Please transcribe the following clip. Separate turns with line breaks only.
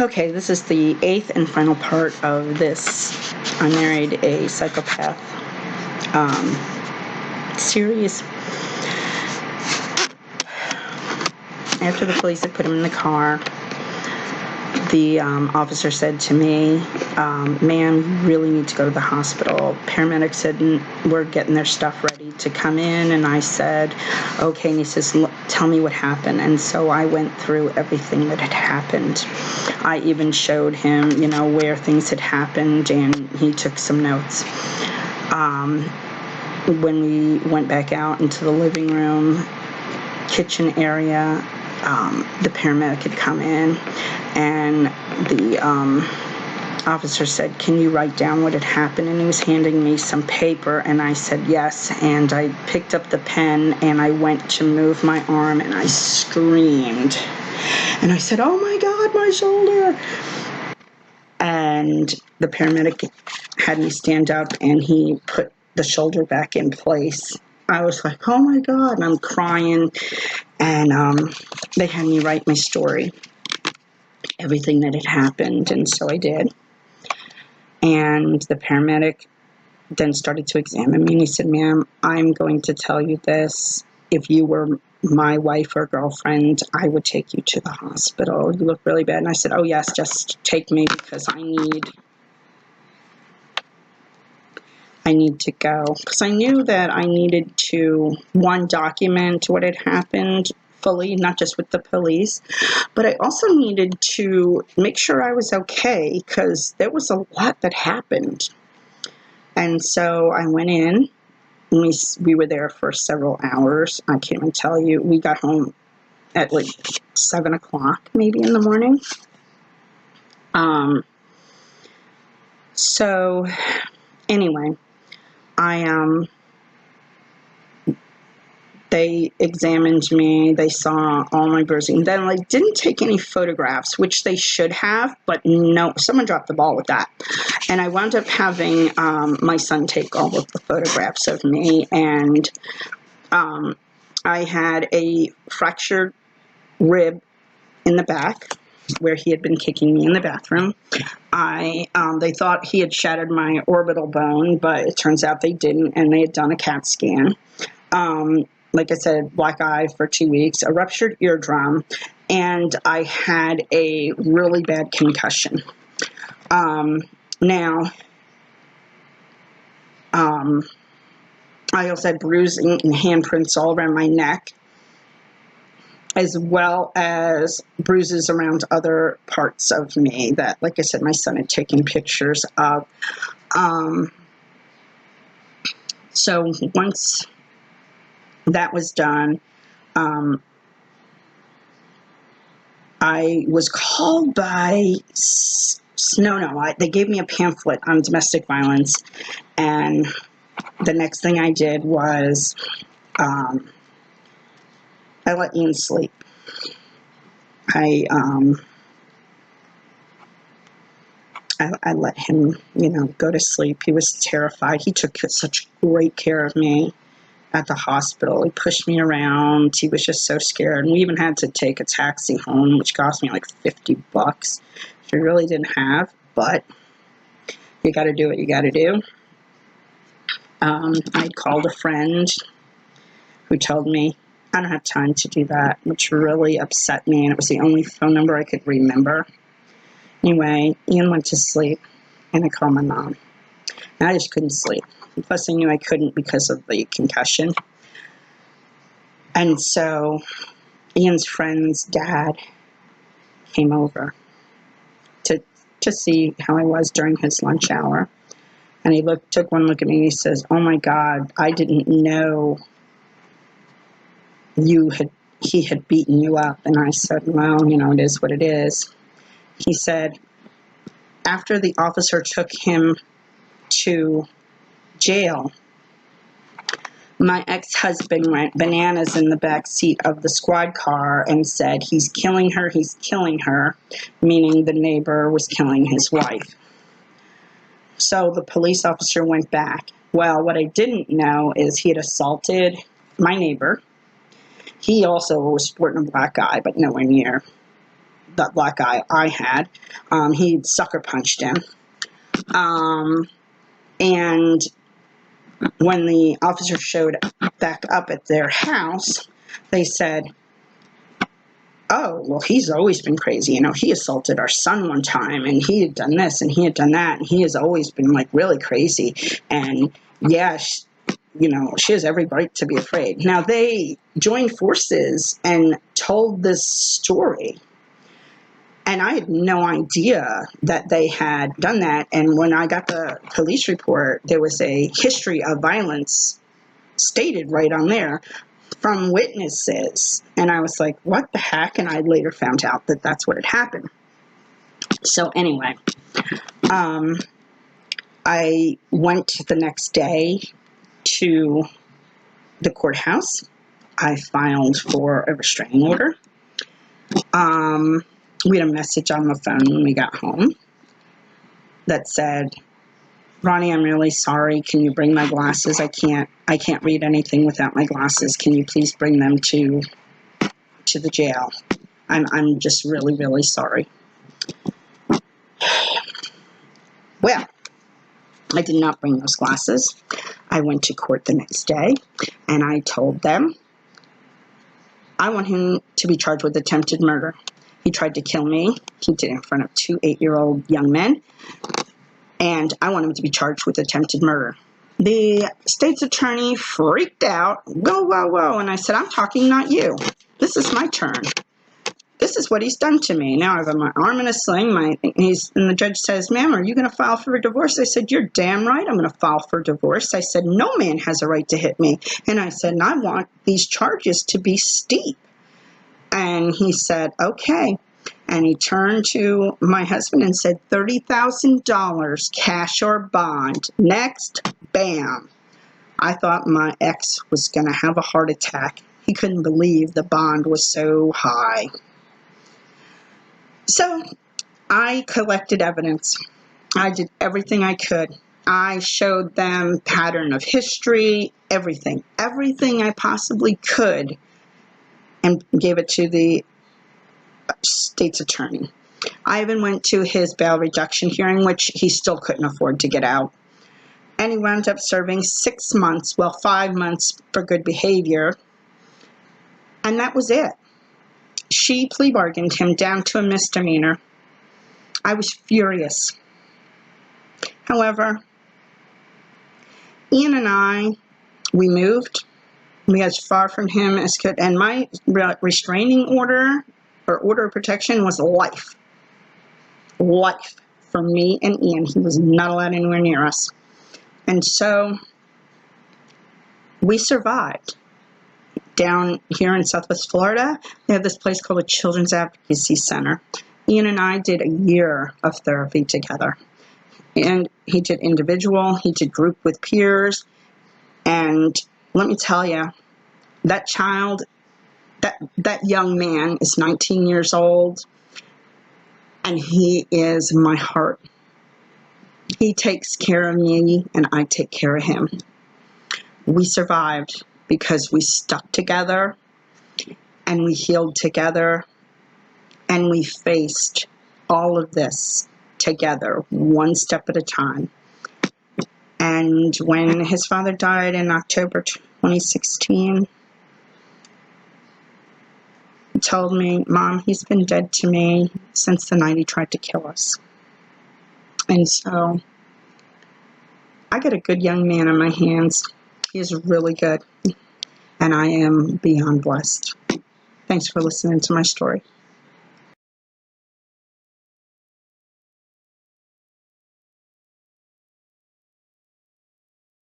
Okay, this is the 8th and final part of this I Married a Psychopath series. After the police had put him in the car, the officer said to me, ma'am, you really need to go to the hospital. Paramedics said, we're getting their stuff ready to come in. And I said, okay. And he says, tell me what happened. And so I went through everything that had happened. I even showed him, where things had happened, and he took some notes. When we went back out into the living room, kitchen area, the paramedic had come in, and the officer said, can you write down what had happened? And he was handing me some paper, and I said yes, and I picked up the pen, and I went to move my arm, and I screamed, and I said, oh my God, my shoulder. And the paramedic had me stand up, and he put the shoulder back in place. I was like, oh my God, and I'm crying, and they had me write my story, everything that had happened, and so I did. And the paramedic then started to examine me, and he said, ma'am, I'm going to tell you this. If you were my wife or girlfriend, I would take you to the hospital. You look really bad. And I said, oh yes, just take me, because I need to go. Because I knew that I needed to, one, document what had happened fully, not just with the police, but I also needed to make sure I was okay, because there was a lot that happened. And so I went in, and we were there for several hours. I can't even tell you. We got home at like 7 o'clock maybe in the morning. So anyway, they examined me, they saw all my bruising. Then didn't take any photographs, which they should have, but no, someone dropped the ball with that. And I wound up having my son take all of the photographs of me, and I had a fractured rib in the back where he had been kicking me in the bathroom. They thought he had shattered my orbital bone, but it turns out they didn't, and they had done a CAT scan. Like I said, black eye for 2 weeks, a ruptured eardrum, and I had a really bad concussion. Now, I also had bruising and handprints all around my neck, as well as bruises around other parts of me that, like I said, my son had taken pictures of. So once that was done, I was called by, they gave me a pamphlet on domestic violence, and the next thing I did was I let Ian sleep. I let him, go to sleep. He was terrified. He took such great care of me at the hospital. He pushed me around. He was just so scared. And we even had to take a taxi home, which cost me like $50, which I really didn't have. But you got to do what you got to do. I called a friend who told me I don't have time to do that, which really upset me. And it was the only phone number I could remember. Anyway, Ian went to sleep, and I called my mom. And I just couldn't sleep. Plus, I knew I couldn't because of the concussion. And so Ian's friend's dad came over to see how I was during his lunch hour. And he took one look at me, and he says, oh my God, I didn't know he had beaten you up. And I said, well, it is what it is. He said, after the officer took him to jail, my ex-husband went bananas in the back seat of the squad car and said, he's killing her, meaning the neighbor was killing his wife. So the police officer went back. Well, what I didn't know is he had assaulted my neighbor. He also was sporting a black eye, but nowhere near that black guy I had. He'd sucker punched him. And when the officer showed back up at their house, they said, oh, well, he's always been crazy. You know, he assaulted our son one time, and he had done this, and he had done that, and he has always been, like, really crazy. And, yeah, you know, she has every right to be afraid. Now, they joined forces and told this story. And I had no idea that they had done that. And when I got the police report, there was a history of violence stated right on there from witnesses. And I was like, what the heck? And I later found out that that's what had happened. So anyway, I went the next day to the courthouse. I filed for a restraining order. We had a message on the phone when we got home that said, Ronnie, I'm really sorry. Can you bring my glasses? I can't read anything without my glasses. Can you please bring them to the jail? I'm just really, really sorry. Well, I did not bring those glasses. I went to court the next day, and I told them I want him to be charged with attempted murder. He tried to kill me. He did it in front of 2 8-year-old young men. And I want him to be charged with attempted murder. The state's attorney freaked out. Whoa, whoa, whoa. And I said, I'm talking, not you. This is my turn. This is what he's done to me. Now I have my arm in a sling. And the judge says, ma'am, are you going to file for a divorce? I said, you're damn right I'm going to file for divorce. I said, no man has a right to hit me. And I said, and I want these charges to be steep. And he said, okay. And he turned to my husband and said, $30,000, cash or bond. Next, bam. I thought my ex was going to have a heart attack. He couldn't believe the bond was so high. So I collected evidence. I did everything I could. I showed them pattern of history, everything I possibly could, and gave it to the state's attorney. I even went to his bail reduction hearing, which he still couldn't afford to get out. And he wound up serving 6 months, 5 months for good behavior. And that was it. She plea bargained him down to a misdemeanor. I was furious. However, Ian and I, we moved. We got as far from him as could. And my restraining order or order of protection was life. Life for me and Ian. He was not allowed anywhere near us. And so we survived. Down here in Southwest Florida, they have this place called a Children's Advocacy Center. Ian and I did a year of therapy together. And he did individual, he did group with peers. And let me tell you, that child, that young man is 19 years old, and he is my heart. He takes care of me, and I take care of him. We survived because we stuck together, and we healed together, and we faced all of this together, one step at a time. And when his father died in October 2016, he told me, Mom, he's been dead to me since the night he tried to kill us. And so I got a good young man in my hands. He is really good. And I am beyond blessed. Thanks for listening to my story.